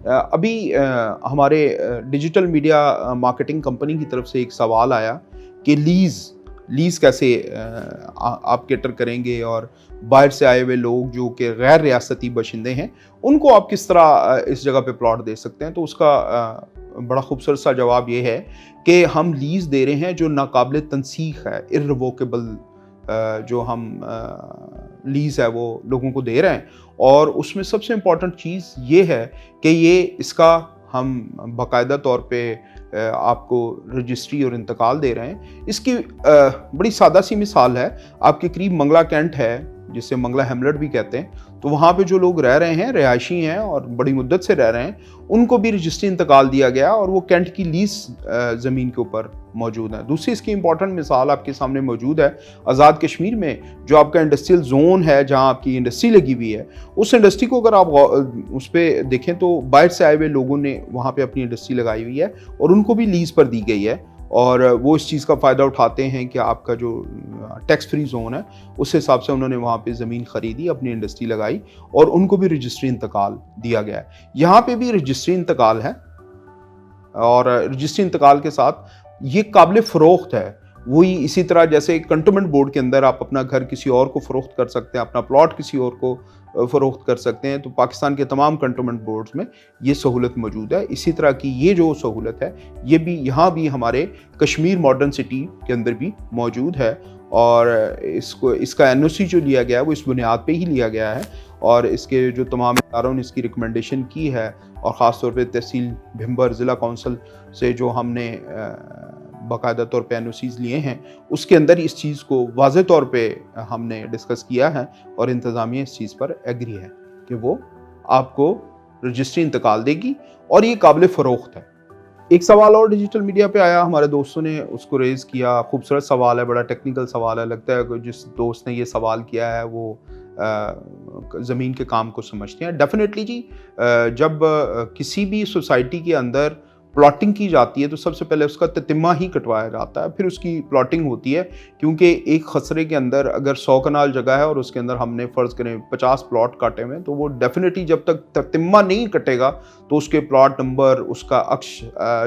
अभी हमारे digital media marketing company की तरफ से एक सवाल आया कि लीज़ कैसे आप कैटर करेंगे और बाहर से आए हुए लोग जो कि गैर रियासती बशिंदे हैं उनको आप किस तरह इस जगह पे प्लॉट दे सकते हैं। तो उसका बड़ा खूबसूरत सा जवाब ये है कि हम लीज़ दे रहे हैं जो नाकाबिल तनसीख है, इर्रिवोकेबल जो हम लीज़ है वो लोगों को दे रहे हैं। और उसमें सबसे इम्पॉर्टेंट चीज़ ये है कि इसका हम बाकायदा तौर पे आपको रजिस्ट्री और इंतकाल दे रहे हैं। इसकी बड़ी सादा सी मिसाल है, आपके करीब मंगला कैंट है जिसे मंगला हैमलेट भी कहते हैं, तो वहाँ पे जो लोग रह रहे हैं, रिहायशी हैं और बड़ी मुद्दत से रह रहे हैं, उनको भी रजिस्ट्री इंतकाल दिया गया और वो कैंट की लीज ज़मीन के ऊपर मौजूद है। दूसरी इसकी इंपॉर्टेंट मिसाल आपके सामने मौजूद है आज़ाद कश्मीर में, जो आपका इंडस्ट्रियल जोन है जहाँ आपकी इंडस्ट्री लगी हुई है। उस इंडस्ट्री को अगर आप उस पर देखें तो बाहर से आए हुए लोगों ने वहाँ पर अपनी इंडस्ट्री लगाई हुई है और उनको भी लीज पर दी गई है और वो इस चीज़ का फ़ायदा उठाते हैं कि आपका जो टैक्स फ्री जोन है उस हिसाब से उन्होंने वहाँ पे ज़मीन ख़रीदी, अपनी इंडस्ट्री लगाई और उनको भी रजिस्ट्री इंतकाल दिया गया है। यहाँ पे भी रजिस्ट्री इंतकाल है और रजिस्ट्री इंतकाल के साथ ये काबिल फ़रोख्त है। वही इसी तरह जैसे कंटोनमेंट बोर्ड के अंदर आप अपना घर किसी और को फ़रोख्त कर सकते हैं, अपना प्लॉट किसी और को फ़रोख्त कर सकते हैं, तो पाकिस्तान के तमाम कंटोनमेंट बोर्ड्स में ये सहूलत मौजूद है। इसी तरह की ये जो सहूलत है ये भी यहाँ भी हमारे कश्मीर मॉडर्न सिटी के अंदर भी मौजूद है और इसका NOC जो लिया गया है वो इस बुनियाद पे ही लिया गया है और इसके जो तमाम इदारों ने इसकी रिकमेंडेशन की है और ख़ास तौर पे तहसील भिम्बर ज़िला कौंसल से जो हमने बाकायदा तौर पे NOCs लिए हैं उसके अंदर इस चीज़ को वाज़े तौर पे हमने डिस्कस किया है और इंतज़ामिया इस चीज़ पर एग्री है कि वो आपको रजिस्ट्री इंतकाल देगी और ये काबिल फ़रोख्त है। एक सवाल और डिजिटल मीडिया पे आया, हमारे दोस्तों ने उसको रेज़ किया। खूबसूरत सवाल है, बड़ा टेक्निकल सवाल है। लगता है कि जिस दोस्त ने ये सवाल किया है वो ज़मीन के काम को समझते हैं। डेफिनेटली जी, जब किसी भी सोसाइटी के अंदर प्लॉटिंग की जाती है तो सबसे पहले उसका ततिम्मा ही कटवाया जाता है, फिर उसकी प्लॉटिंग होती है। क्योंकि एक खसरे के अंदर अगर 100 कनाल जगह है और उसके अंदर हमने फ़र्ज़ करें 50 प्लॉट काटे हुए, तो वो डेफिनेटली जब तक ततिम्मा नहीं कटेगा तो उसके प्लॉट नंबर, उसका अक्श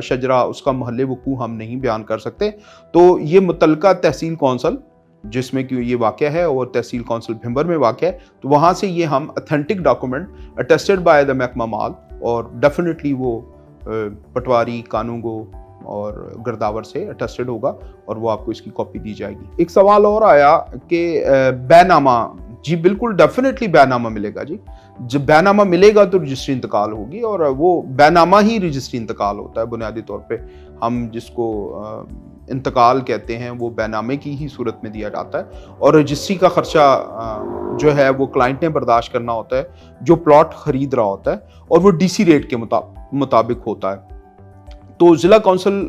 शजरा, उसका महल वकू हम नहीं बयान कर सकते। तो ये मुतल्लिका तहसील कौंसल जिसमें कि ये वाक़या है और तहसील कौंसल भिम्बर में वाक़या है, तो वहाँ से ये हम authentic document attested by the महकमा माल और डेफिनेटली वो पटवारी, कानूगो और गिरदावर से अटेस्टेड होगा और वो आपको इसकी कॉपी दी जाएगी। एक सवाल और आया कि बैनामा, जी बिल्कुल डेफिनेटली बैनामा मिलेगा जी। जब बैनामा मिलेगा तो रजिस्ट्री इंतकाल होगी और वो बैनामा ही रजिस्ट्री इंतकाल होता है बुनियादी तौर पे। हम जिसको इंतकाल कहते हैं वो बैनामे की ही सूरत में दिया जाता है और रजिस्ट्री का ख़र्चा जो है वो क्लाइंट ने बर्दाश्त करना होता है जो प्लॉट ख़रीद रहा होता है और वो DC रेट के मुताबिक होता है। तो ज़िला कौंसल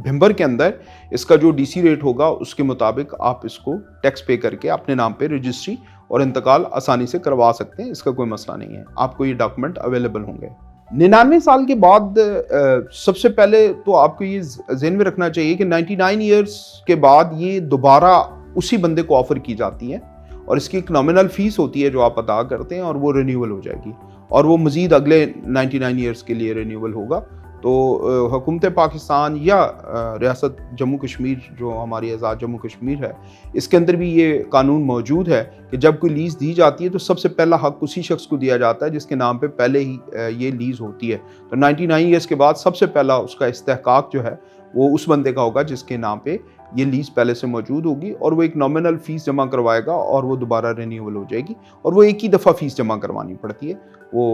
भिम्बर के अंदर इसका जो DC रेट होगा उसके मुताबिक आप इसको टैक्स पे करके अपने नाम पे रजिस्ट्री और इंतकाल आसानी से करवा सकते हैं। इसका कोई मसला नहीं है, आपको ये डॉक्यूमेंट अवेलेबल होंगे। 99 साल के बाद सबसे पहले तो आपको ये ज़हन में रखना चाहिए कि 99 ईयर्स के बाद ये दोबारा उसी बंदे को ऑफ़र की जाती है और इसकी एक नॉमिनल फ़ीस होती है जो आप अदा करते हैं और वो रिन्यूअल हो जाएगी और वो मज़ीद अगले 99 ईयर्स के लिए रिन्यूअल होगा। तो हुकूमत पाकिस्तान या रियासत जम्मू कश्मीर जो हमारी आज़ाद जम्मू कश्मीर है, इसके अंदर भी ये कानून मौजूद है कि जब कोई लीज़ दी जाती है तो सबसे पहला हक़ उसी शख्स को दिया जाता है जिसके नाम पे पहले ही ये लीज़ होती है। तो 99 ईयर्स के बाद सबसे पहला उसका इस्तेहकाक जो है वो उस बंदे का होगा जिसके नाम पे ये लीज़ पहले से मौजूद होगी और वो एक नॉमिनल फ़ीस जमा करवाएगा और वो दोबारा रिन्यूअल हो जाएगी और वो एक ही दफ़ा फ़ीस जमा करवानी पड़ती है। वो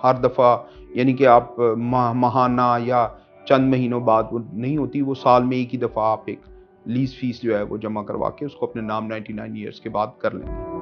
हर दफ़ा यानी कि आप माहाना या चंद महीनों बाद वो नहीं होती, वो साल में एक ही दफ़ा आप एक लीज़ फ़ीस जो है वो जमा करवा के उसको अपने नाम 99 ईयर्स के बाद कर लेंगे।